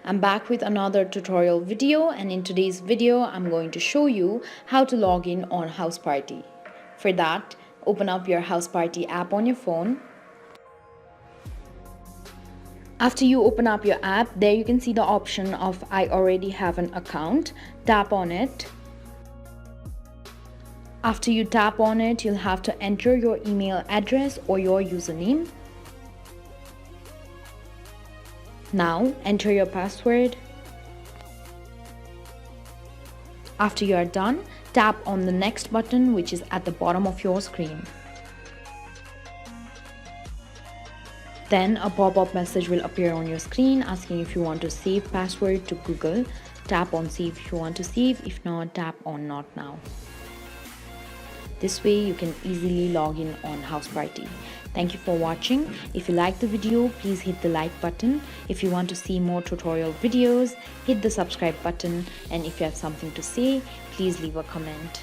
I'm back with another tutorial video, and in today's video I'm going to show you how to log in on HouseParty. For that, open up your HouseParty app on your phone. After you open up your app, there you can see the option of I already have an account. Tap on it. After you tap on it, you'll have to enter your email address or your username. Now enter your password. After you are done, tap on the next button, which is at the bottom of your screen. Then a pop-up message will appear on your screen asking if you want to save password to Google. Tap on save if you want to save, if not, tap on not now. This way you can easily log in on HouseParty. Thank you for watching. If you like the video, please hit the like button. If you want to see more tutorial videos, hit the subscribe button. And if you have something to say, please leave a comment.